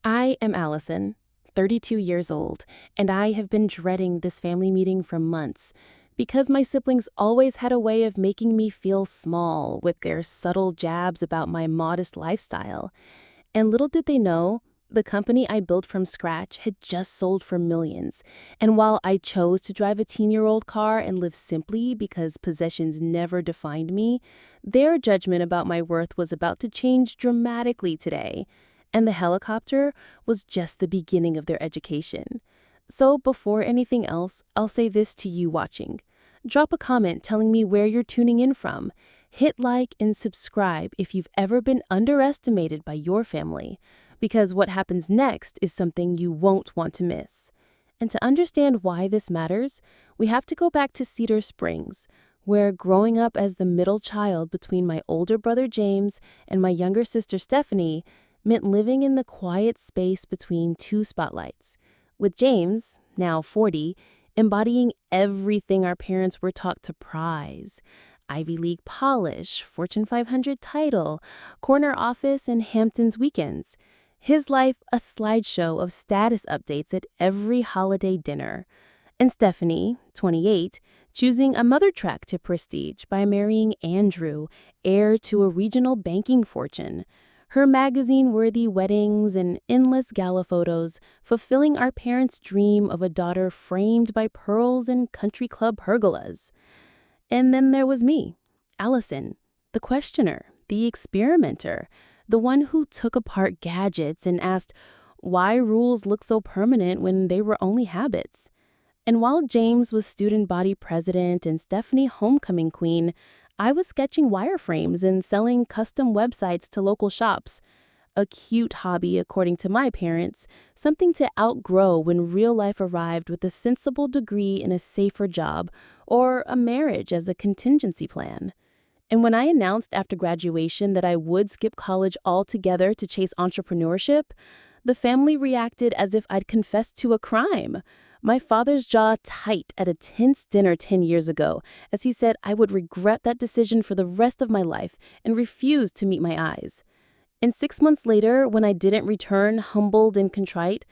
I am Allison, 32 years old, and I have been dreading this family meeting for months because my siblings always had a way of making me feel small with their subtle jabs about my modest lifestyle. And little did they know, the company I built from scratch had just sold for millions. And while I chose to drive a teen-year-old car and live simply because possessions never defined me, their judgment about my worth was about to change dramatically today. And the helicopter was just the beginning of their education. So before anything else, I'll say this to you watching. Drop a comment telling me where you're tuning in from. Hit like and subscribe if you've ever been underestimated by your family, because what happens next is something you won't want to miss. And to understand why this matters, we have to go back to Cedar Springs, where growing up as the middle child between my older brother James and my younger sister Stephanie meant living in the quiet space between two spotlights, with James, now 40, embodying everything our parents were taught to prize: Ivy League polish, Fortune 500 title, corner office, and Hamptons weekends. His life a slideshow of status updates at every holiday dinner. And Stephanie, 28, choosing a mother track to prestige by marrying Andrew, heir to a regional banking fortune. Her magazine-worthy weddings and endless gala photos fulfilling our parents' dream of a daughter framed by pearls and country club pergolas. And then there was me, Allison, the questioner, the experimenter, the one who took apart gadgets and asked why rules look so permanent when they were only habits. And while James was student body president and Stephanie homecoming queen, I was sketching wireframes and selling custom websites to local shops. A cute hobby, according to my parents, something to outgrow when real life arrived with a sensible degree in a safer job or a marriage as a contingency plan. And when I announced after graduation that I would skip college altogether to chase entrepreneurship, the family reacted as if I'd confessed to a crime. My father's jaw tight at a tense dinner 10 years ago, as he said I would regret that decision for the rest of my life and refuse to meet my eyes. And 6 months later, when I didn't return, humbled and contrite,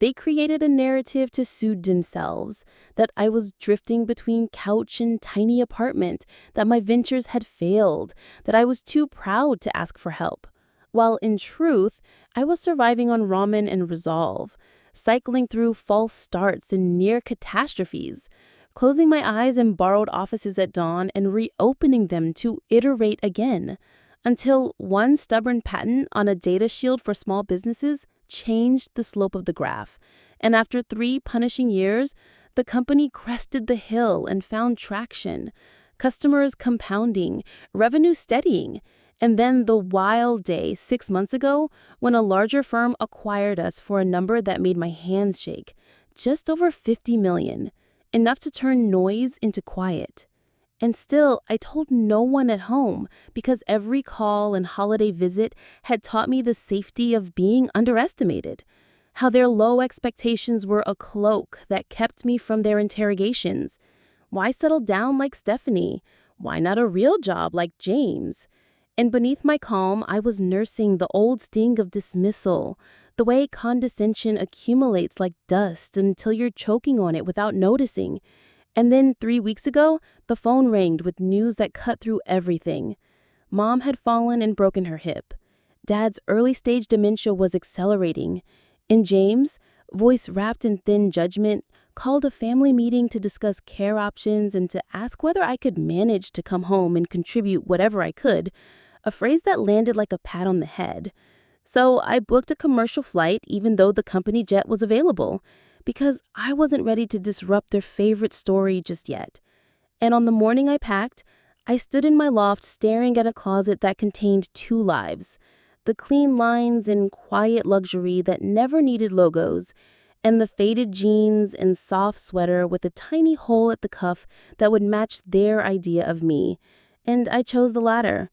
they created a narrative to soothe themselves, that I was drifting between couch and tiny apartment, that my ventures had failed, that I was too proud to ask for help. While in truth, I was surviving on ramen and resolve, cycling through false starts and near catastrophes, closing my eyes in borrowed offices at dawn and reopening them to iterate again, until one stubborn patent on a data shield for small businesses changed the slope of the graph. And after 3 punishing years, the company crested the hill and found traction, customers compounding, revenue steadying. And then the wild day 6 months ago when a larger firm acquired us for a number that made my hands shake, just over $50 million, enough to turn noise into quiet. And still, I told no one at home because every call and holiday visit had taught me the safety of being underestimated, how their low expectations were a cloak that kept me from their interrogations. Why settle down like Stephanie? Why not a real job like James? And beneath my calm, I was nursing the old sting of dismissal, the way condescension accumulates like dust until you're choking on it without noticing. And then 3 weeks ago, the phone rang with news that cut through everything. Mom had fallen and broken her hip. Dad's early-stage dementia was accelerating. And James, voice wrapped in thin judgment, called a family meeting to discuss care options and to ask whether I could manage to come home and contribute whatever I could, a phrase that landed like a pat on the head. So I booked a commercial flight even though the company jet was available, because I wasn't ready to disrupt their favorite story just yet. And on the morning I packed, I stood in my loft staring at a closet that contained 2 lives: the clean lines and quiet luxury that never needed logos, and the faded jeans and soft sweater with a tiny hole at the cuff that would match their idea of me. And I chose the latter,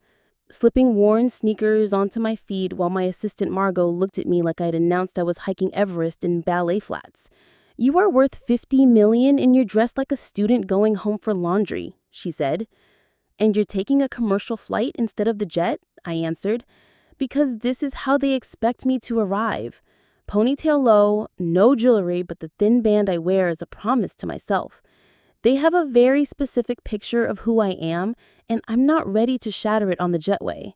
slipping worn sneakers onto my feet while my assistant Margot looked at me like I'd announced I was hiking Everest in ballet flats. "You are worth $50 million and you're dressed like a student going home for laundry," she said. "And you're taking a commercial flight instead of the jet?" I answered. "Because this is how they expect me to arrive. ponytail low, no jewelry but the thin band I wear as a promise to myself. They have a very specific picture of who I am, and I'm not ready to shatter it on the jetway.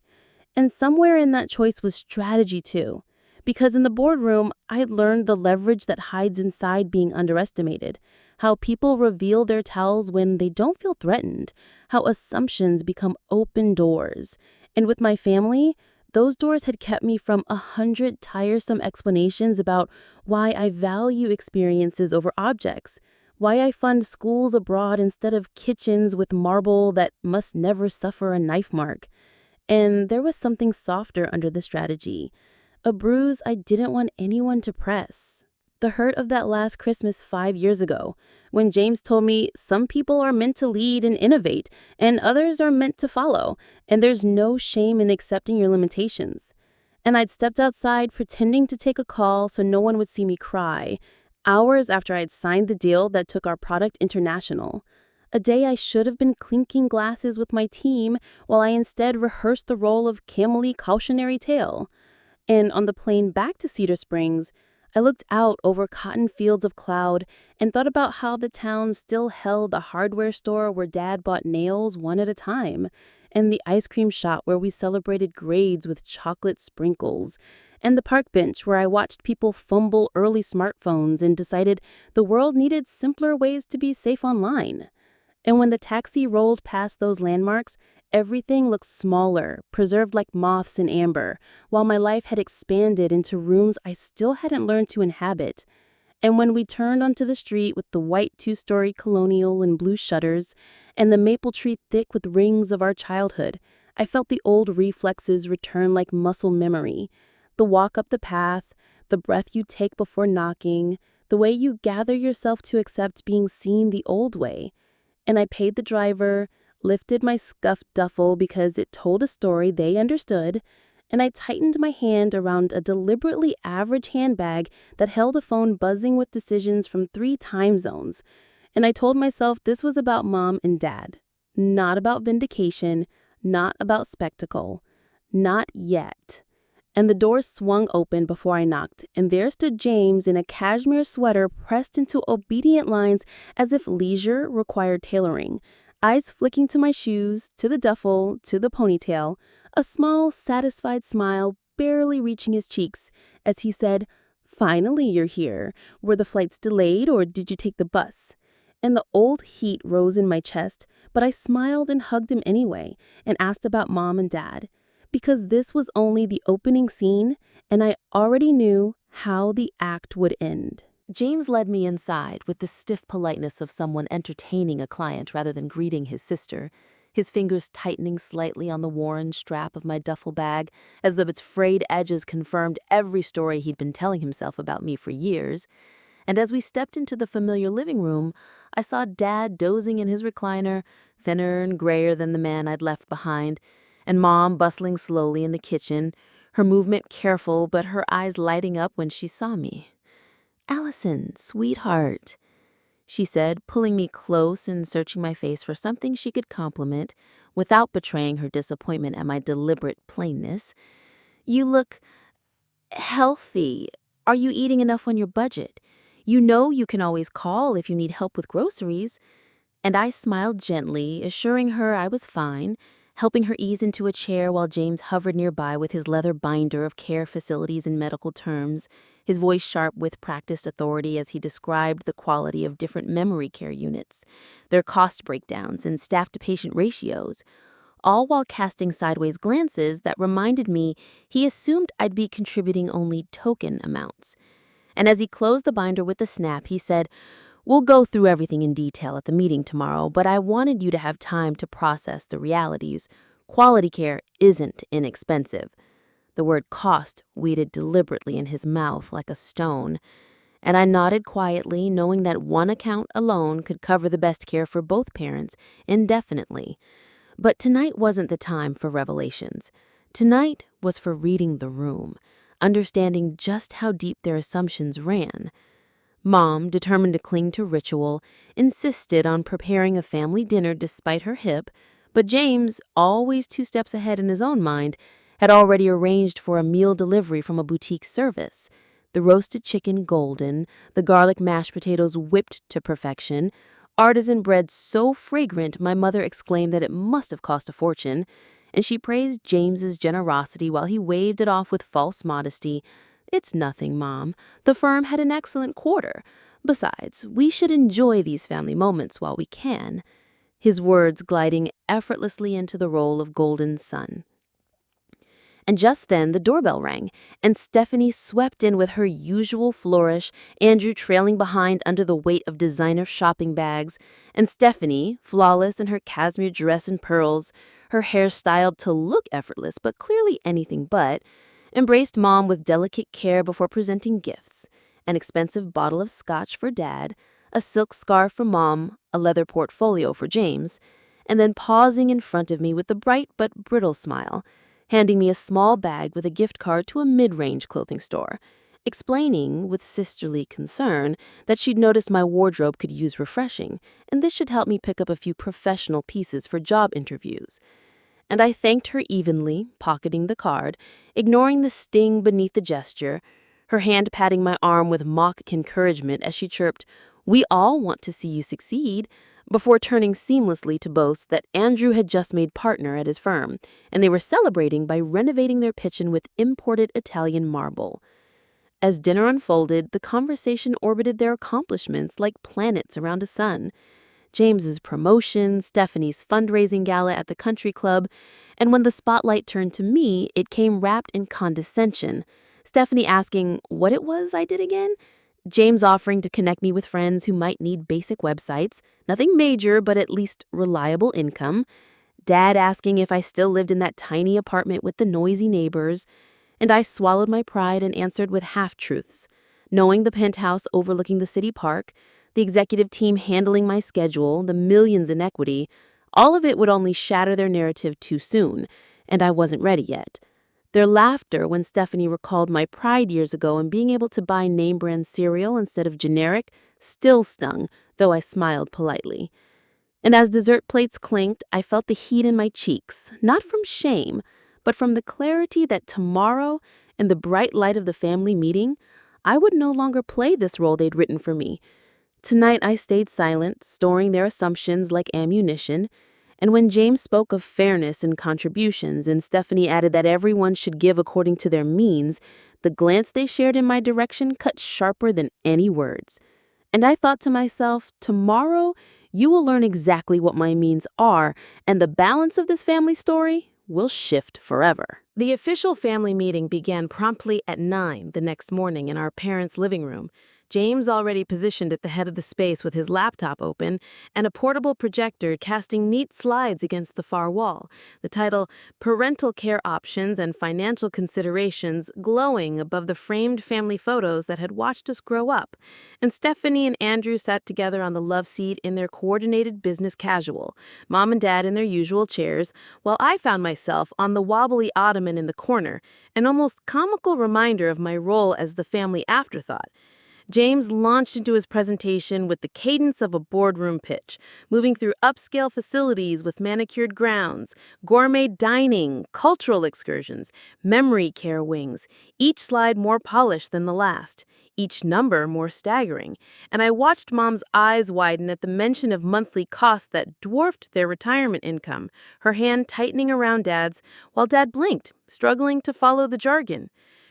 And somewhere in that choice was strategy too. Because in the boardroom, I had learned the leverage that hides inside being underestimated, how people reveal their tells when they don't feel threatened, how assumptions become open doors. And with my family, those doors had kept me from 100 tiresome explanations about why I value experiences over objects, why I fund schools abroad instead of kitchens with marble that must never suffer a knife mark. And there was something softer under the strategy, a bruise I didn't want anyone to press. The hurt of that last Christmas 5 years ago, when James told me some people are meant to lead and innovate, and others are meant to follow, and there's no shame in accepting your limitations. And I'd stepped outside pretending to take a call so no one would see me cry, hours after I'd signed the deal that took our product international. A day I should have been clinking glasses with my team, while I instead rehearsed the role of Camille Cautionary Tale. And on the plane back to Cedar Springs, I looked out over cotton fields of cloud and thought about how the town still held a hardware store where Dad bought nails one at a time, and the ice cream shop where we celebrated grades with chocolate sprinkles, and the park bench where I watched people fumble early smartphones and decided the world needed simpler ways to be safe online. And when the taxi rolled past those landmarks, everything looked smaller, preserved like moths in amber, while my life had expanded into rooms I still hadn't learned to inhabit. And when we turned onto the street with the white two-story colonial and blue shutters, and the maple tree thick with rings of our childhood, I felt the old reflexes return like muscle memory. The walk up the path, the breath you take before knocking, the way you gather yourself to accept being seen the old way. And I paid the driver, lifted my scuffed duffel because it told a story they understood, and I tightened my hand around a deliberately average handbag that held a phone buzzing with decisions from 3 time zones. And I told myself this was about Mom and Dad, not about vindication, not about spectacle, not yet. And the door swung open before I knocked, and there stood James in a cashmere sweater pressed into obedient lines as if leisure required tailoring, eyes flicking to my shoes, to the duffel, to the ponytail, a small, satisfied smile barely reaching his cheeks as he said, "Finally you're here. Were the flights delayed or did you take the bus?" And the old heat rose in my chest, but I smiled and hugged him anyway and asked about Mom and Dad. Because this was only the opening scene, and I already knew how the act would end. James led me inside with the stiff politeness of someone entertaining a client rather than greeting his sister, his fingers tightening slightly on the worn strap of my duffel bag as its frayed edges confirmed every story he'd been telling himself about me for years. And as we stepped into the familiar living room, I saw Dad dozing in his recliner, thinner and grayer than the man I'd left behind, and Mom bustling slowly in the kitchen, her movement careful but her eyes lighting up when she saw me. "Allison, sweetheart," she said, pulling me close and searching my face for something she could compliment without betraying her disappointment at my deliberate plainness. "You look healthy. Are you eating enough on your budget? You know you can always call if you need help with groceries." And I smiled gently, assuring her I was fine, helping her ease into a chair while James hovered nearby with his leather binder of care facilities in medical terms, his voice sharp with practiced authority as he described the quality of different memory care units, their cost breakdowns and staff-to-patient ratios, all while casting sideways glances that reminded me he assumed I'd be contributing only token amounts. And as he closed the binder with a snap, he said, "We'll go through everything in detail at the meeting tomorrow, but I wanted you to have time to process the realities. Quality care isn't inexpensive." The word cost weeded deliberately in his mouth like a stone, and I nodded quietly, knowing that one account alone could cover the best care for both parents indefinitely. But tonight wasn't the time for revelations. Tonight was for reading the room, understanding just how deep their assumptions ran. Mom, determined to cling to ritual, insisted on preparing a family dinner despite her hip, but James, always 2 steps ahead in his own mind, had already arranged for a meal delivery from a boutique service. The roasted chicken golden, the garlic mashed potatoes whipped to perfection, artisan bread so fragrant my mother exclaimed that it must have cost a fortune, and she praised James's generosity while he waved it off with false modesty. "It's nothing, Mom. The firm had an excellent quarter. Besides, we should enjoy these family moments while we can," his words gliding effortlessly into the role of golden son. And just then the doorbell rang, and Stephanie swept in with her usual flourish, Andrew trailing behind under the weight of designer shopping bags, and Stephanie, flawless in her cashmere dress and pearls, her hair styled to look effortless but clearly anything but, embraced Mom with delicate care before presenting gifts: an expensive bottle of scotch for Dad, a silk scarf for Mom, a leather portfolio for James, and then pausing in front of me with a bright but brittle smile, handing me a small bag with a gift card to a mid-range clothing store, explaining with sisterly concern that she'd noticed my wardrobe could use refreshing, and this should help me pick up a few professional pieces for job interviews. And I thanked her evenly, pocketing the card, ignoring the sting beneath the gesture, her hand patting my arm with mock encouragement as she chirped, "We all want to see you succeed," before turning seamlessly to boast that Andrew had just made partner at his firm, and they were celebrating by renovating their kitchen with imported Italian marble. As dinner unfolded, the conversation orbited their accomplishments like planets around a sun. James's promotion, Stephanie's fundraising gala at the country club, and when the spotlight turned to me, it came wrapped in condescension. Stephanie asking what it was I did again, James offering to connect me with friends who might need basic websites, nothing major but at least reliable income, Dad asking if I still lived in that tiny apartment with the noisy neighbors, and I swallowed my pride and answered with half-truths, knowing the penthouse overlooking the city park, the executive team handling my schedule, the millions in equity, all of it would only shatter their narrative too soon, and I wasn't ready yet. Their laughter when Stephanie recalled my pride years ago and being able to buy name-brand cereal instead of generic still stung, though I smiled politely. And as dessert plates clinked, I felt the heat in my cheeks, not from shame, but from the clarity that tomorrow, in the bright light of the family meeting, I would no longer play this role they'd written for me. Tonight I stayed silent, storing their assumptions like ammunition, and when James spoke of fairness and contributions and Stephanie added that everyone should give according to their means, the glance they shared in my direction cut sharper than any words. And I thought to myself, tomorrow you will learn exactly what my means are, and the balance of this family story will shift forever. The official family meeting began promptly at 9 the next morning in our parents' living room. James already positioned at the head of the space with his laptop open and a portable projector casting neat slides against the far wall, the title Parental Care Options and Financial Considerations glowing above the framed family photos that had watched us grow up. And Stephanie and Andrew sat together on the love seat in their coordinated business casual, Mom and Dad in their usual chairs, while I found myself on the wobbly ottoman in the corner, an almost comical reminder of my role as the family afterthought. James launched into his presentation with the cadence of a boardroom pitch, moving through upscale facilities with manicured grounds, gourmet dining, cultural excursions, memory care wings, each slide more polished than the last, each number more staggering, and I watched Mom's eyes widen at the mention of monthly costs that dwarfed their retirement income, her hand tightening around Dad's, while Dad blinked, struggling to follow the jargon.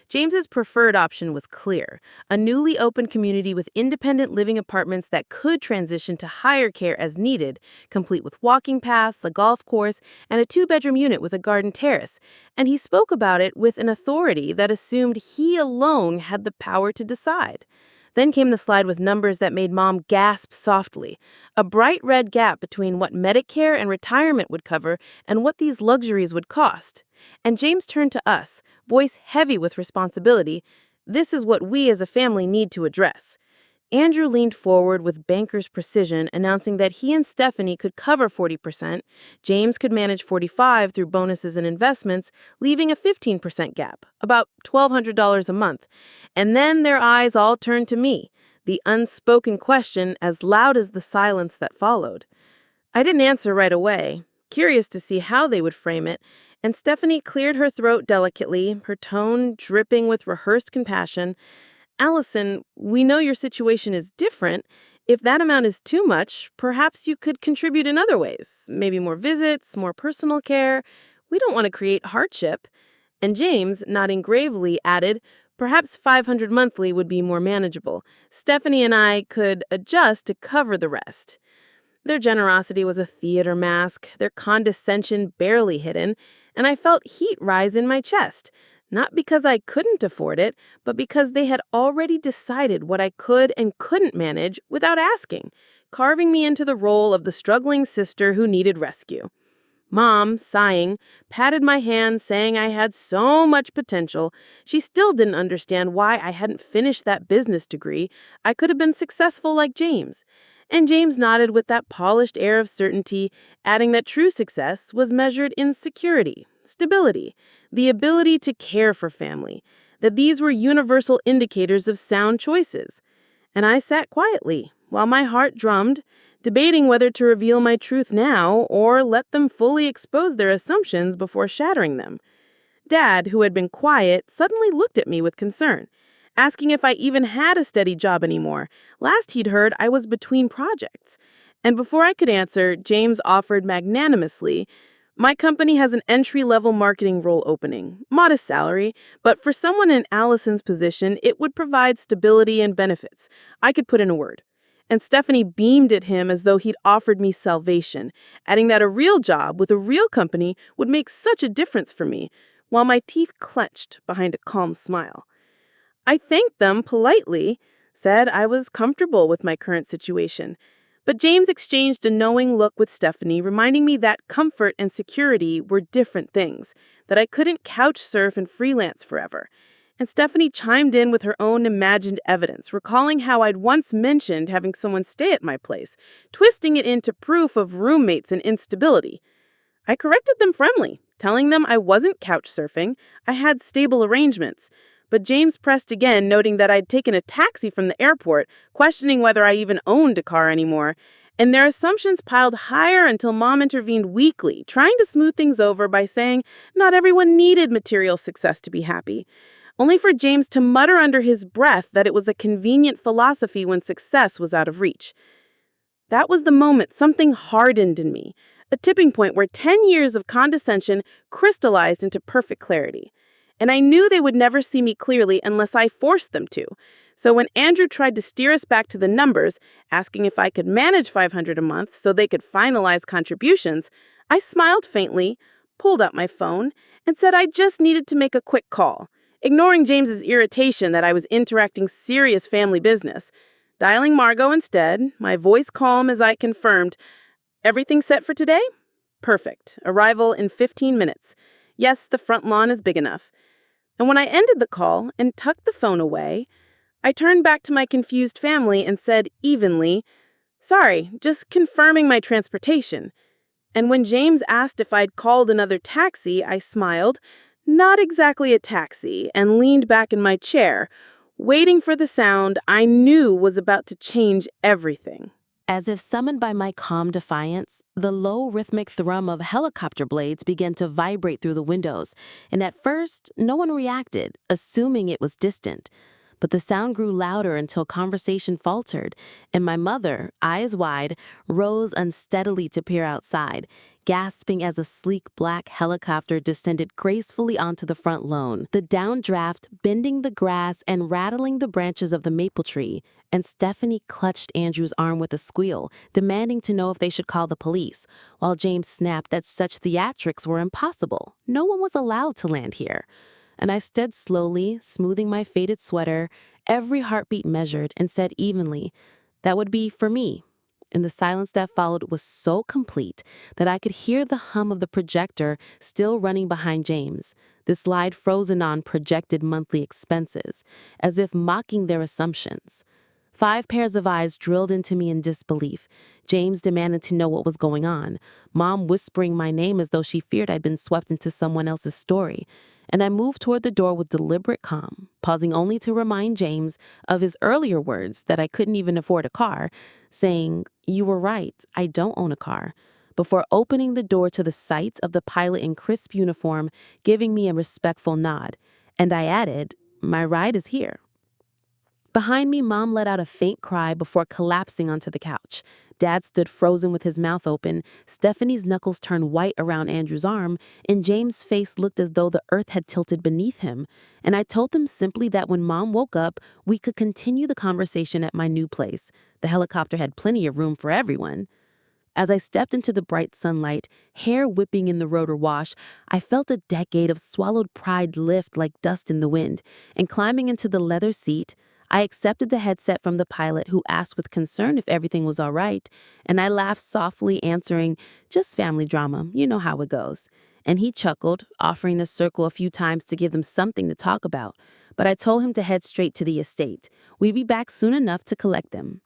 James's preferred option was clear: a newly opened community with independent living apartments that could transition to higher care as needed, complete with walking paths, a golf course, and a two-bedroom unit with a garden terrace. And he spoke about it with an authority that assumed he alone had the power to decide. Then came the slide with numbers that made Mom gasp softly, a bright red gap between what Medicare and retirement would cover and what these luxuries would cost. And James turned to us, voice heavy with responsibility. "This is what we as a family need to address." Andrew leaned forward with banker's precision, announcing that he and Stephanie could cover 40%, James could manage 45% through bonuses and investments, leaving a 15% gap, about $1,200 a month. And then their eyes all turned to me, the unspoken question as loud as the silence that followed. I didn't answer right away, curious to see how they would frame it, and Stephanie cleared her throat delicately, her tone dripping with rehearsed compassion. Allison, we know your situation is different. If that amount is too much, perhaps you could contribute in other ways. Maybe more visits, more personal care. We don't want to create hardship." And James, nodding gravely, added, "Perhaps 500 monthly would be more manageable. Stephanie and I could adjust to cover the rest." Their generosity was a theater mask, their condescension barely hidden, and I felt heat rise in my chest. Not because I couldn't afford it, but because they had already decided what I could and couldn't manage without asking, carving me into the role of the struggling sister who needed rescue. Mom, sighing, patted my hand, saying I had so much potential. She still didn't understand why I hadn't finished that business degree. I could have been successful like James. And James nodded with that polished air of certainty, adding that true success was measured in security, stability, the ability to care for family, that these were universal indicators of sound choices. And I sat quietly, while my heart drummed, debating whether to reveal my truth now or let them fully expose their assumptions before shattering them. Dad, who had been quiet, suddenly looked at me with concern, asking if I even had a steady job anymore. Last he'd heard, I was between projects. And before I could answer, James offered magnanimously, "My company has an entry-level marketing role opening. Modest salary, but for someone in Allison's position, it would provide stability and benefits. I could put in a word." And Stephanie beamed at him as though he'd offered me salvation, adding that a real job with a real company would make such a difference for me, while my teeth clenched behind a calm smile. I thanked them politely, said I was comfortable with my current situation. But James exchanged a knowing look with Stephanie, reminding me that comfort and security were different things, that I couldn't couch surf and freelance forever. And Stephanie chimed in with her own imagined evidence, recalling how I'd once mentioned having someone stay at my place, twisting it into proof of roommates and instability. I corrected them friendly, telling them I wasn't couch surfing, I had stable arrangements. But James pressed again, noting that I'd taken a taxi from the airport, questioning whether I even owned a car anymore. And their assumptions piled higher until Mom intervened weakly, trying to smooth things over by saying not everyone needed material success to be happy. Only for James to mutter under his breath that it was a convenient philosophy when success was out of reach. That was the moment something hardened in me, a tipping point where 10 years of condescension crystallized into perfect clarity. And I knew they would never see me clearly unless I forced them to. So when Andrew tried to steer us back to the numbers, asking if I could manage 500 a month so they could finalize contributions, I smiled faintly, pulled out my phone, and said I just needed to make a quick call, ignoring James's irritation that I was interacting serious family business. Dialing Margot instead, my voice calm as I confirmed, "Everything set for today? Perfect. Arrival in 15 minutes. Yes, the front lawn is big enough." And when I ended the call and tucked the phone away, I turned back to my confused family and said evenly, "Sorry, just confirming my transportation." And when James asked if I'd called another taxi, I smiled, not exactly a taxi, and leaned back in my chair, waiting for the sound I knew was about to change everything. As if summoned by my calm defiance, the low rhythmic thrum of helicopter blades began to vibrate through the windows, and at first, no one reacted, assuming it was distant. But the sound grew louder until conversation faltered, and my mother, eyes wide, rose unsteadily to peer outside, gasping as a sleek black helicopter descended gracefully onto the front lawn, the downdraft bending the grass and rattling the branches of the maple tree. And Stephanie clutched Andrew's arm with a squeal, demanding to know if they should call the police, while James snapped that such theatrics were impossible. No one was allowed to land here. And I stood slowly, smoothing my faded sweater, every heartbeat measured, and said evenly, "That would be for me." And the silence that followed was so complete that I could hear the hum of the projector still running behind James, the slide frozen on projected monthly expenses, as if mocking their assumptions. 5 pairs of eyes drilled into me in disbelief. James demanded to know what was going on, Mom whispering my name as though she feared I'd been swept into someone else's story. And I moved toward the door with deliberate calm, pausing only to remind James of his earlier words that I couldn't even afford a car, saying, "You were right, I don't own a car," before opening the door to the sight of the pilot in crisp uniform, giving me a respectful nod. And I added, "My ride is here." Behind me, Mom let out a faint cry before collapsing onto the couch. Dad stood frozen with his mouth open. Stephanie's knuckles turned white around Andrew's arm, and James' face looked as though the earth had tilted beneath him. And I told them simply that when Mom woke up, we could continue the conversation at my new place. The helicopter had plenty of room for everyone. As I stepped into the bright sunlight, hair whipping in the rotor wash, I felt a decade of swallowed pride lift like dust in the wind, and climbing into the leather seat, I accepted the headset from the pilot, who asked with concern if everything was all right, and I laughed softly, answering, "Just family drama, you know how it goes." And he chuckled, offering to circle a few times to give them something to talk about, but I told him to head straight to the estate. We'd be back soon enough to collect them.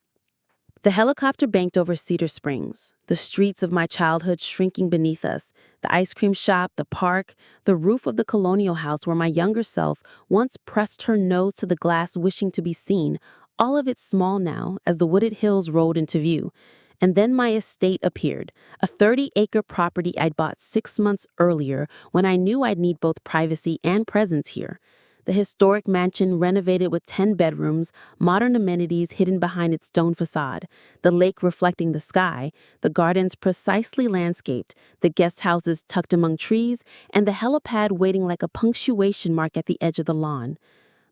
The helicopter banked over Cedar Springs, the streets of my childhood shrinking beneath us, the ice cream shop, the park, the roof of the colonial house where my younger self once pressed her nose to the glass wishing to be seen, all of it small now as the wooded hills rolled into view. And then my estate appeared, a 30-acre property I'd bought 6 months earlier when I knew I'd need both privacy and presence here. The historic mansion renovated with 10 bedrooms, modern amenities hidden behind its stone facade, the lake reflecting the sky, the gardens precisely landscaped, the guest houses tucked among trees, and the helipad waiting like a punctuation mark at the edge of the lawn.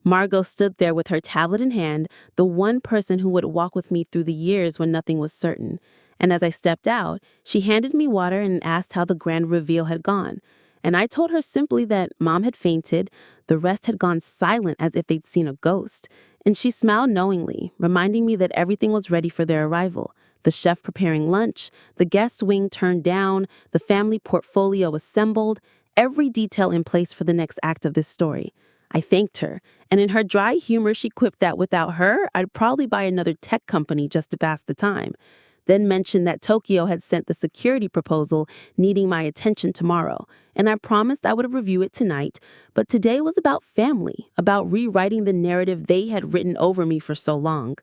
Margot stood there with her tablet in hand, the one person who would walk with me through the years when nothing was certain. And as I stepped out, she handed me water and asked how the grand reveal had gone. And I told her simply that Mom had fainted, the rest had gone silent as if they'd seen a ghost. And she smiled knowingly, reminding me that everything was ready for their arrival. The chef preparing lunch, the guest wing turned down, the family portfolio assembled, every detail in place for the next act of this story. I thanked her, and in her dry humor she quipped that without her, I'd probably buy another tech company just to pass the time. Then mentioned that Tokyo had sent the security proposal needing my attention tomorrow, and I promised I would review it tonight, but today was about family, about rewriting the narrative they had written over me for so long.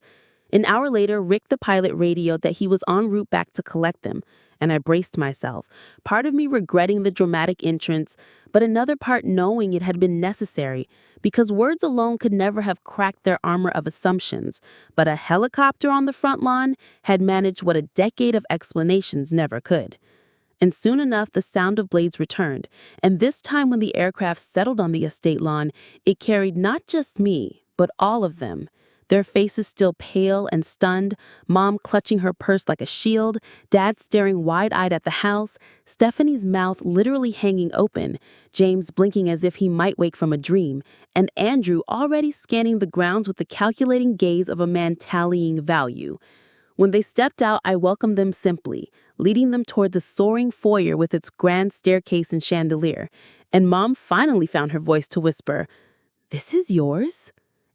An hour later, Rick the pilot radioed that he was en route back to collect them, and I braced myself, part of me regretting the dramatic entrance, but another part knowing it had been necessary, because words alone could never have cracked their armor of assumptions, but a helicopter on the front lawn had managed what a decade of explanations never could. And soon enough, the sound of blades returned, and this time when the aircraft settled on the estate lawn, it carried not just me, but all of them. Their faces still pale and stunned, Mom clutching her purse like a shield, Dad staring wide-eyed at the house, Stephanie's mouth literally hanging open, James blinking as if he might wake from a dream, and Andrew already scanning the grounds with the calculating gaze of a man tallying value. When they stepped out, I welcomed them simply, leading them toward the soaring foyer with its grand staircase and chandelier, and Mom finally found her voice to whisper, "This is yours?"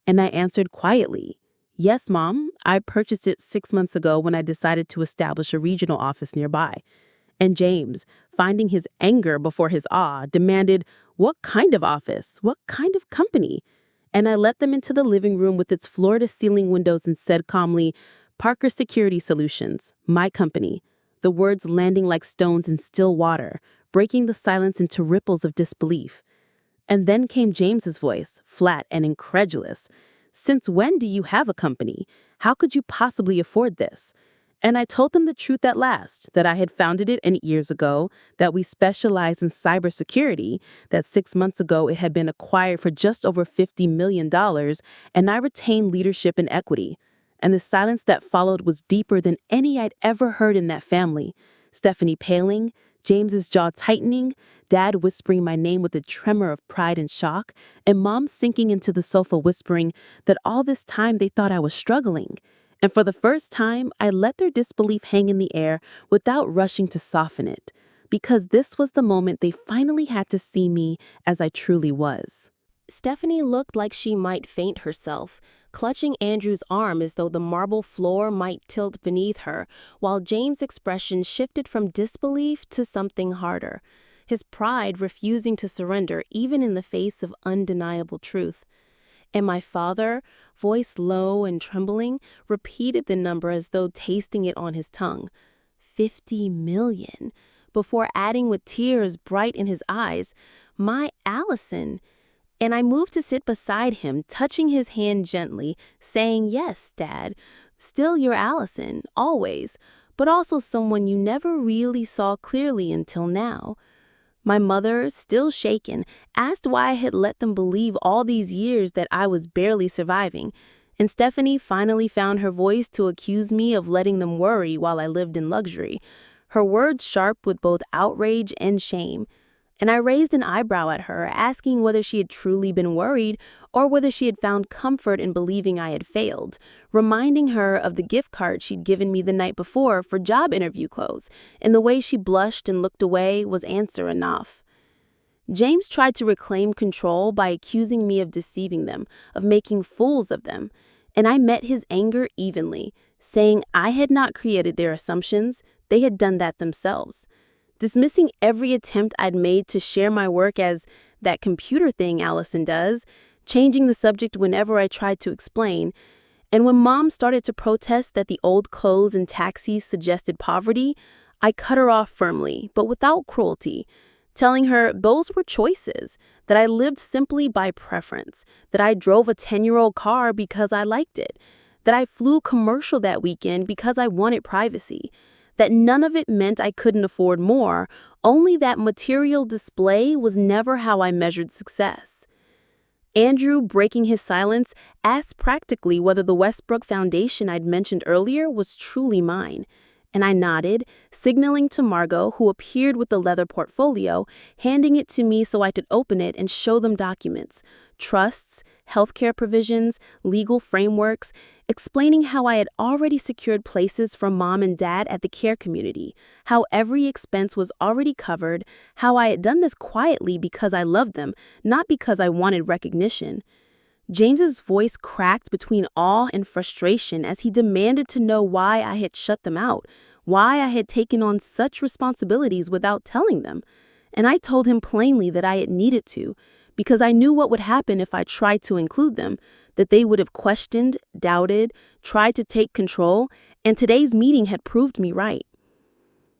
And I answered quietly, "Yes, Mom, I purchased it 6 months ago when I decided to establish a regional office nearby." And James, finding his anger before his awe, demanded, "What kind of office? What kind of company?" And I let them into the living room with its floor-to-ceiling windows and said calmly, "Parker Security Solutions, my company." The words landing like stones in still water, breaking the silence into ripples of disbelief. And then came James's voice, flat and incredulous. "Since when do you have a company? How could you possibly afford this?" And I told them the truth at last, that I had founded it 8 years ago, that we specialize in cybersecurity, that 6 months ago it had been acquired for just over $50 million, and I retained leadership and equity. And the silence that followed was deeper than any I'd ever heard in that family. Stephanie paling, James's jaw tightening, Dad whispering my name with a tremor of pride and shock, and Mom sinking into the sofa whispering that all this time they thought I was struggling. And for the first time, I let their disbelief hang in the air without rushing to soften it, because this was the moment they finally had to see me as I truly was. Stephanie looked like she might faint herself, clutching Andrew's arm as though the marble floor might tilt beneath her, while James' expression shifted from disbelief to something harder, his pride refusing to surrender even in the face of undeniable truth. And my father, voice low and trembling, repeated the number as though tasting it on his tongue. 50 million, before adding with tears bright in his eyes, "My Allison." And I moved to sit beside him, touching his hand gently, saying, "Yes, Dad, still your Allison, always, but also someone you never really saw clearly until now." My mother, still shaken, asked why I had let them believe all these years that I was barely surviving, and Stephanie finally found her voice to accuse me of letting them worry while I lived in luxury, her words sharp with both outrage and shame. And I raised an eyebrow at her, asking whether she had truly been worried or whether she had found comfort in believing I had failed, reminding her of the gift card she'd given me the night before for job interview clothes, and the way she blushed and looked away was answer enough. James tried to reclaim control by accusing me of deceiving them, of making fools of them, and I met his anger evenly, saying I had not created their assumptions, they had done that themselves. Dismissing every attempt I'd made to share my work as "that computer thing Allison does," changing the subject whenever I tried to explain. And when Mom started to protest that the old clothes and taxis suggested poverty, I cut her off firmly, but without cruelty, telling her those were choices, that I lived simply by preference, that I drove a 10-year-old car because I liked it, that I flew commercial that weekend because I wanted privacy, that none of it meant I couldn't afford more, only that material display was never how I measured success. Andrew, breaking his silence, asked practically whether the Westbrook Foundation I'd mentioned earlier was truly mine, and I nodded, signaling to Margot, who appeared with the leather portfolio, handing it to me so I could open it and show them documents, trusts, healthcare provisions, legal frameworks, explaining how I had already secured places for Mom and Dad at the care community, how every expense was already covered, how I had done this quietly because I loved them, not because I wanted recognition. James's voice cracked between awe and frustration as he demanded to know why I had shut them out, why I had taken on such responsibilities without telling them. And I told him plainly that I had needed to, because I knew what would happen if I tried to include them, that they would have questioned, doubted, tried to take control, and today's meeting had proved me right.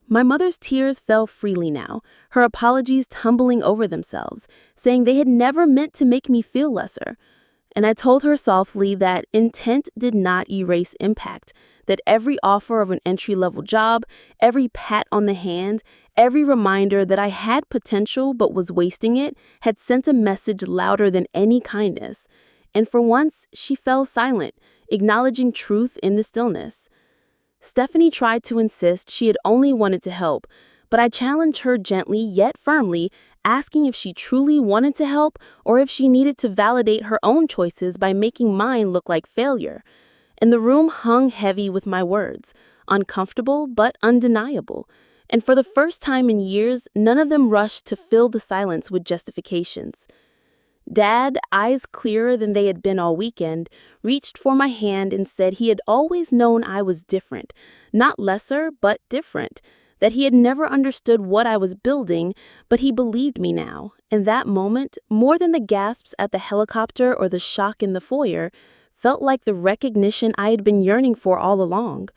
My mother's tears fell freely now, her apologies tumbling over themselves, saying they had never meant to make me feel lesser. And I told her softly that intent did not erase impact, that every offer of an entry-level job, every pat on the hand, every reminder that I had potential but was wasting it had sent a message louder than any kindness. And for once, she fell silent, acknowledging truth in the stillness. Stephanie tried to insist she had only wanted to help, but I challenged her gently yet firmly, asking if she truly wanted to help or if she needed to validate her own choices by making mine look like failure. And the room hung heavy with my words, uncomfortable but undeniable. And for the first time in years, none of them rushed to fill the silence with justifications. Dad, eyes clearer than they had been all weekend, reached for my hand and said he had always known I was different, not lesser, but different, that he had never understood what I was building, but he believed me now. And that moment, more than the gasps at the helicopter or the shock in the foyer, felt like the recognition I had been yearning for all along.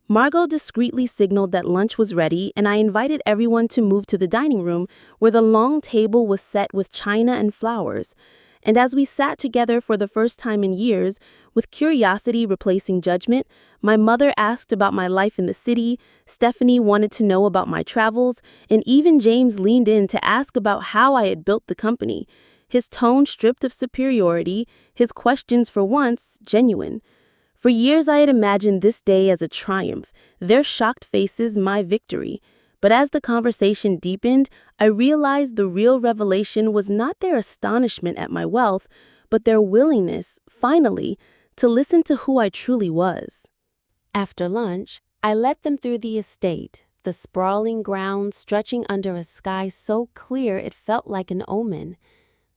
Margot discreetly signaled that lunch was ready, and I invited everyone to move to the dining room, where the long table was set with china and flowers. And as we sat together for the first time in years, with curiosity replacing judgment, my mother asked about my life in the city, Stephanie wanted to know about my travels, and even James leaned in to ask about how I had built the company. His tone stripped of superiority, his questions for once genuine. For years I had imagined this day as a triumph, their shocked faces my victory. But as the conversation deepened, I realized the real revelation was not their astonishment at my wealth, but their willingness, finally, to listen to who I truly was. After lunch, I led them through the estate, the sprawling grounds stretching under a sky so clear it felt like an omen.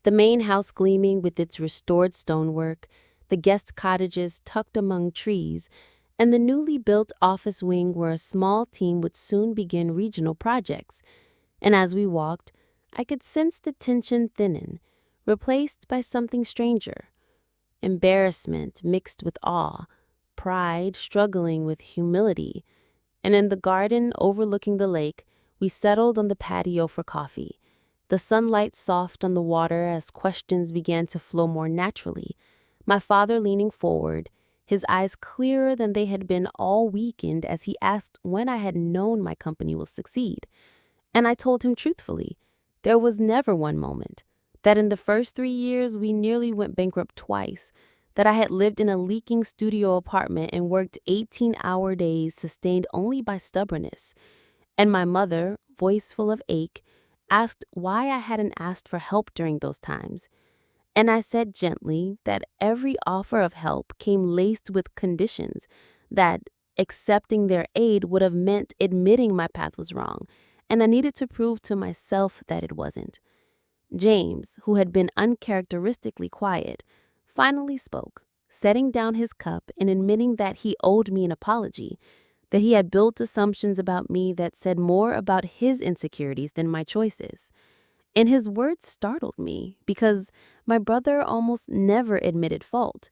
The main house gleaming with its restored stonework, the guest cottages tucked among trees, and the newly built office wing where a small team would soon begin regional projects. And as we walked, I could sense the tension thinning, replaced by something stranger. Embarrassment mixed with awe, pride struggling with humility. And in the garden overlooking the lake, we settled on the patio for coffee, the sunlight soft on the water as questions began to flow more naturally, my father leaning forward, his eyes clearer than they had been all weekend as he asked when I had known my company will succeed. And I told him truthfully, there was never one moment, that in the first 3 years we nearly went bankrupt twice, that I had lived in a leaking studio apartment and worked 18-hour days sustained only by stubbornness. And my mother, voice full of ache, asked why I hadn't asked for help during those times. And I said gently that every offer of help came laced with conditions, that accepting their aid would have meant admitting my path was wrong, and I needed to prove to myself that it wasn't. James, who had been uncharacteristically quiet, finally spoke, setting down his cup and admitting that he owed me an apology, that he had built assumptions about me that said more about his insecurities than my choices. And his words startled me because my brother almost never admitted fault.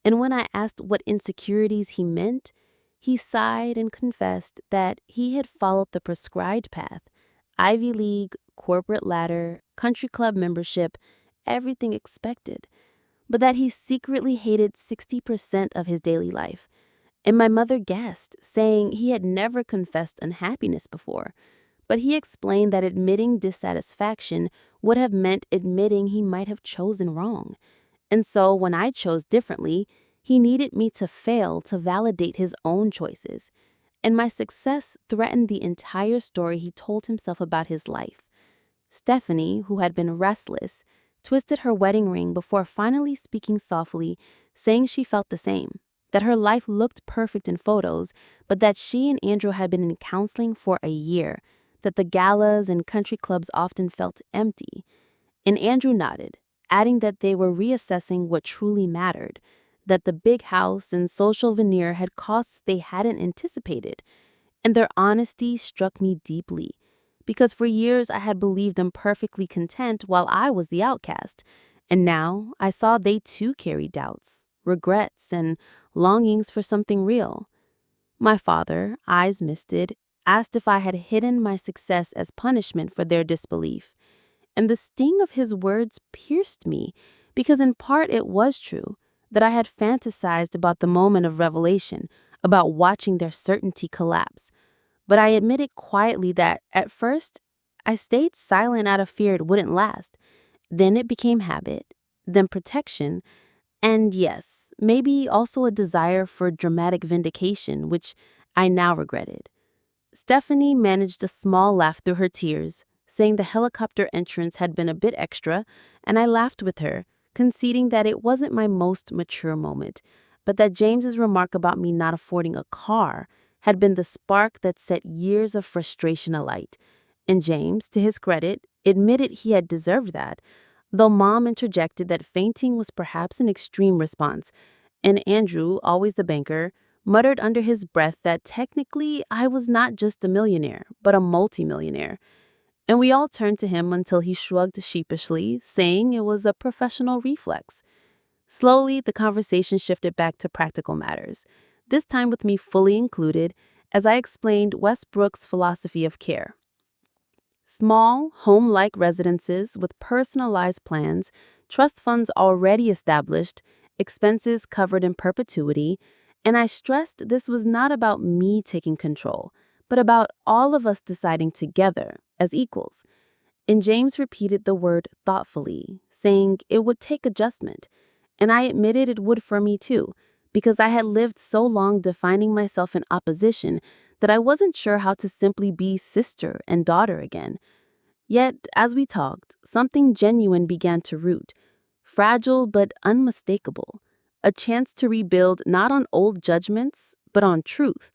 And when I asked what insecurities he meant, he sighed and confessed that he had followed the prescribed path: Ivy League, corporate ladder, country club membership, everything expected, but that he secretly hated 60% of his daily life. And my mother guessed, saying he had never confessed unhappiness before. But he explained that admitting dissatisfaction would have meant admitting he might have chosen wrong. And so when I chose differently, he needed me to fail to validate his own choices. And my success threatened the entire story he told himself about his life. Stephanie, who had been restless, twisted her wedding ring before finally speaking softly, saying she felt the same, that her life looked perfect in photos, but that she and Andrew had been in counseling for a year, that the galas and country clubs often felt empty. And Andrew nodded, adding that they were reassessing what truly mattered, that the big house and social veneer had costs they hadn't anticipated. And their honesty struck me deeply, because for years I had believed them perfectly content while I was the outcast. And now I saw they too carried doubts, regrets, and longings for something real. My father, eyes misted, asked if I had hidden my success as punishment for their disbelief. And the sting of his words pierced me, because in part it was true, that I had fantasized about the moment of revelation, about watching their certainty collapse. But I admitted quietly that, at first, I stayed silent out of fear it wouldn't last. Then it became habit, then protection, and yes, maybe also a desire for dramatic vindication, which I now regretted. Stephanie managed a small laugh through her tears, saying the helicopter entrance had been a bit extra, and I laughed with her, conceding that it wasn't my most mature moment, but that James's remark about me not affording a car had been the spark that set years of frustration alight. And James, to his credit, admitted he had deserved that, though Mom interjected that fainting was perhaps an extreme response, and Andrew, always the banker, muttered under his breath that technically I was not just a millionaire, but a multimillionaire. And we all turned to him until he shrugged sheepishly, saying it was a professional reflex. Slowly, the conversation shifted back to practical matters, this time with me fully included, as I explained Westbrook's philosophy of care. Small, home-like residences with personalized plans, trust funds already established, expenses covered in perpetuity, and I stressed this was not about me taking control, but about all of us deciding together, as equals. And James repeated the word thoughtfully, saying it would take adjustment, and I admitted it would for me too, because I had lived so long defining myself in opposition that I wasn't sure how to simply be sister and daughter again. Yet, as we talked, something genuine began to root, fragile but unmistakable, a chance to rebuild not on old judgments, but on truth.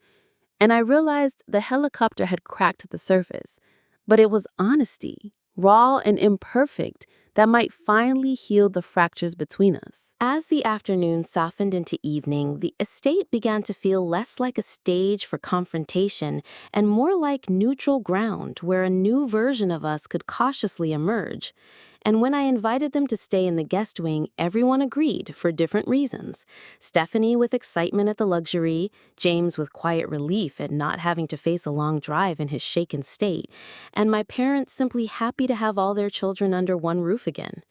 And I realized the helicopter had cracked the surface, but it was honesty, raw and imperfect, that might finally heal the fractures between us. As the afternoon softened into evening, the estate began to feel less like a stage for confrontation and more like neutral ground where a new version of us could cautiously emerge. And when I invited them to stay in the guest wing, everyone agreed for different reasons. Stephanie with excitement at the luxury, James with quiet relief at not having to face a long drive in his shaken state, and my parents simply happy to have all their children under one roof again.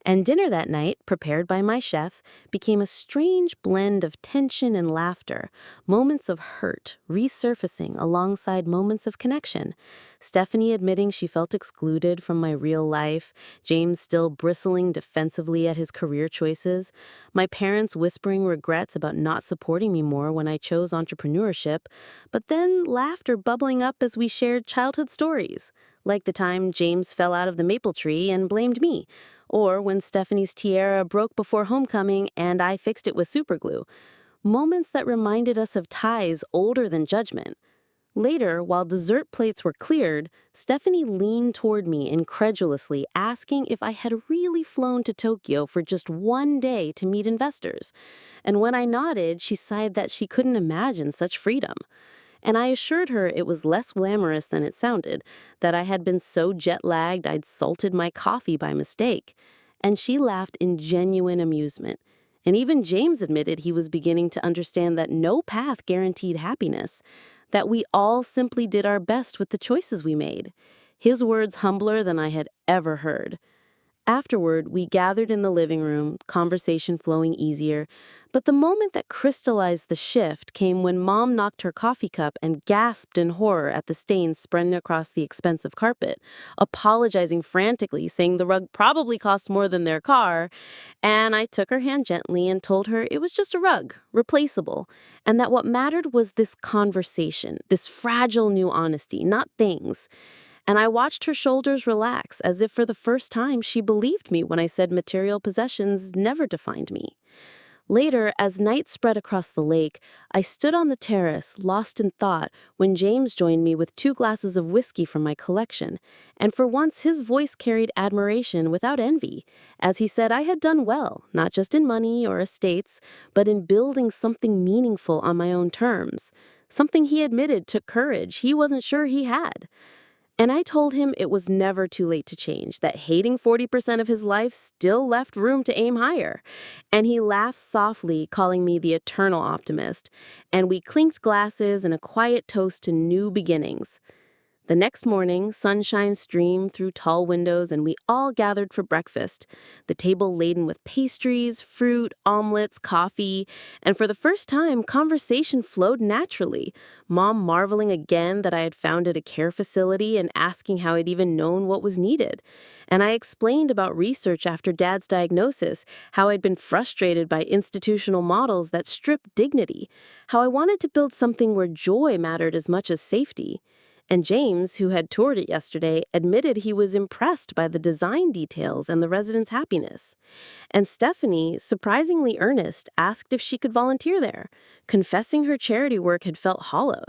And dinner that night, prepared by my chef, became a strange blend of tension and laughter, moments of hurt resurfacing alongside moments of connection. Stephanie admitting she felt excluded from my real life, James still bristling defensively at his career choices, my parents whispering regrets about not supporting me more when I chose entrepreneurship, but then laughter bubbling up as we shared childhood stories, like the time James fell out of the maple tree and blamed me, or when Stephanie's tiara broke before homecoming and I fixed it with superglue. Moments that reminded us of ties older than judgment. Later, while dessert plates were cleared, Stephanie leaned toward me incredulously, asking if I had really flown to Tokyo for just one day to meet investors. And when I nodded, she sighed that she couldn't imagine such freedom. And I assured her it was less glamorous than it sounded, that I had been so jet-lagged I'd salted my coffee by mistake. And she laughed in genuine amusement. And even James admitted he was beginning to understand that no path guaranteed happiness, that we all simply did our best with the choices we made. His words humbler than I had ever heard. Afterward, we gathered in the living room, conversation flowing easier, but the moment that crystallized the shift came when Mom knocked her coffee cup and gasped in horror at the stains spreading across the expensive carpet, apologizing frantically, saying the rug probably cost more than their car, and I took her hand gently and told her it was just a rug, replaceable, and that what mattered was this conversation, this fragile new honesty, not things. And I watched her shoulders relax as if for the first time she believed me when I said material possessions never defined me. Later, as night spread across the lake, I stood on the terrace, lost in thought, when James joined me with 2 glasses of whiskey from my collection, and for once his voice carried admiration without envy, as he said I had done well, not just in money or estates, but in building something meaningful on my own terms, something he admitted took courage he wasn't sure he had. And I told him it was never too late to change, that hating 40% of his life still left room to aim higher. And he laughed softly, calling me the eternal optimist. And we clinked glasses in a quiet toast to new beginnings. The next morning, sunshine streamed through tall windows and we all gathered for breakfast, the table laden with pastries, fruit, omelets, coffee, and for the first time, conversation flowed naturally, Mom marveling again that I had founded a care facility and asking how I'd even known what was needed. And I explained about research after Dad's diagnosis, how I'd been frustrated by institutional models that stripped dignity, how I wanted to build something where joy mattered as much as safety. And James, who had toured it yesterday, admitted he was impressed by the design details and the residents' happiness. And Stephanie, surprisingly earnest, asked if she could volunteer there, confessing her charity work had felt hollow.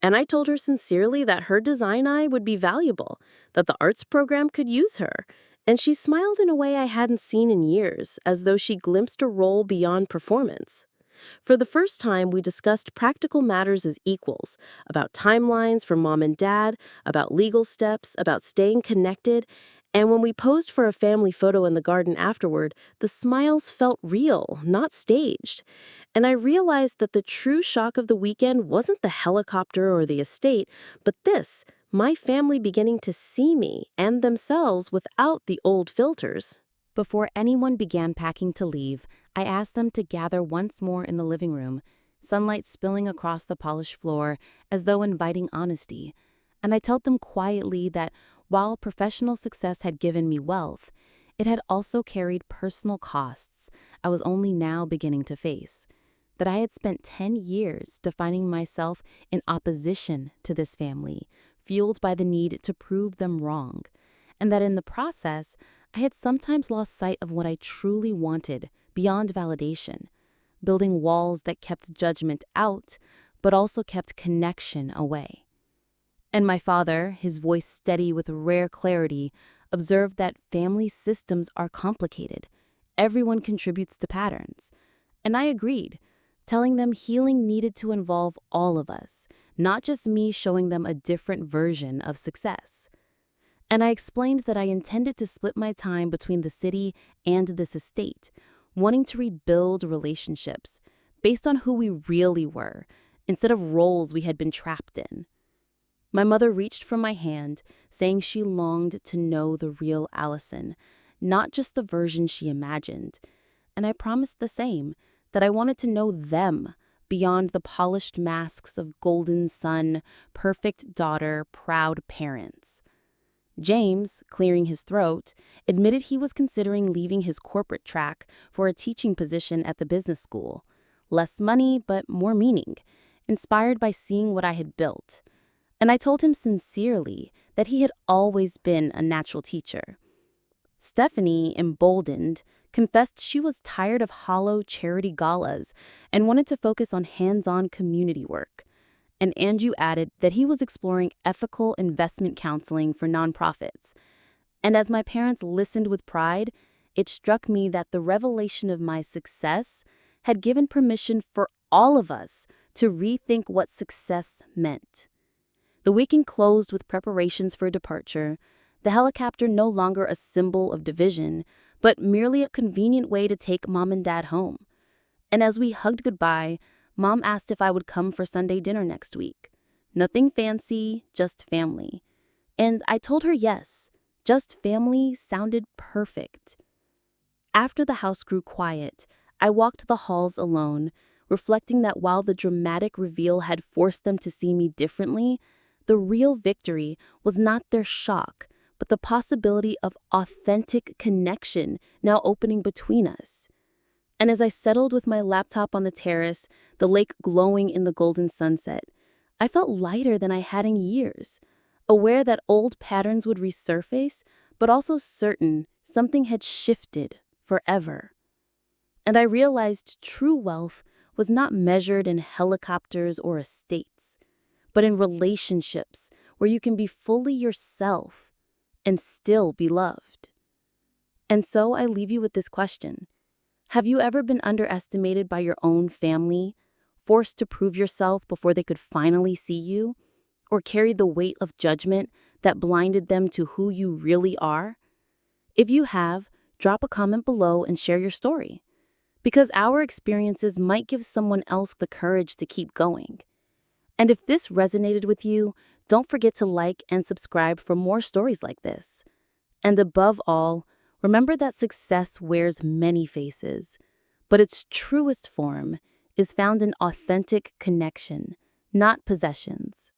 And I told her sincerely that her design eye would be valuable, that the arts program could use her. And she smiled in a way I hadn't seen in years, as though she glimpsed a role beyond performance. For the first time, we discussed practical matters as equals, about timelines for Mom and Dad, about legal steps, about staying connected, and when we posed for a family photo in the garden afterward, the smiles felt real, not staged. And I realized that the true shock of the weekend wasn't the helicopter or the estate, but this, my family beginning to see me and themselves without the old filters. Before anyone began packing to leave, I asked them to gather once more in the living room, sunlight spilling across the polished floor as though inviting honesty. And I told them quietly that while professional success had given me wealth, it had also carried personal costs I was only now beginning to face. That I had spent 10 years defining myself in opposition to this family, fueled by the need to prove them wrong, and that in the process, I had sometimes lost sight of what I truly wanted beyond validation, building walls that kept judgment out, but also kept connection away. And my father, his voice steady with rare clarity, observed that family systems are complicated. Everyone contributes to patterns. And I agreed, telling them healing needed to involve all of us, not just me showing them a different version of success. And I explained that I intended to split my time between the city and this estate, wanting to rebuild relationships based on who we really were, instead of roles we had been trapped in. My mother reached for my hand, saying she longed to know the real Allison, not just the version she imagined. And I promised the same, that I wanted to know them beyond the polished masks of golden son, perfect daughter, proud parents. James, clearing his throat, admitted he was considering leaving his corporate track for a teaching position at the business school. Less money, but more meaning, inspired by seeing what I had built. And I told him sincerely that he had always been a natural teacher. Stephanie, emboldened, confessed she was tired of hollow charity galas and wanted to focus on hands-on community work. And Andrew added that he was exploring ethical investment counseling for nonprofits. And as my parents listened with pride, it struck me that the revelation of my success had given permission for all of us to rethink what success meant. The weekend closed with preparations for departure, the helicopter no longer a symbol of division, but merely a convenient way to take Mom and Dad home. And as we hugged goodbye, Mom asked if I would come for Sunday dinner next week. Nothing fancy, just family. And I told her yes, just family sounded perfect. After the house grew quiet, I walked the halls alone, reflecting that while the dramatic reveal had forced them to see me differently, the real victory was not their shock, but the possibility of authentic connection now opening between us. And as I settled with my laptop on the terrace, the lake glowing in the golden sunset, I felt lighter than I had in years, aware that old patterns would resurface, but also certain something had shifted forever. And I realized true wealth was not measured in helicopters or estates, but in relationships where you can be fully yourself and still be loved. And so I leave you with this question. Have you ever been underestimated by your own family, forced to prove yourself before they could finally see you, or carried the weight of judgment that blinded them to who you really are? If you have, drop a comment below and share your story, because our experiences might give someone else the courage to keep going. And if this resonated with you, don't forget to like and subscribe for more stories like this. And above all, remember that success wears many faces, but its truest form is found in authentic connection, not possessions.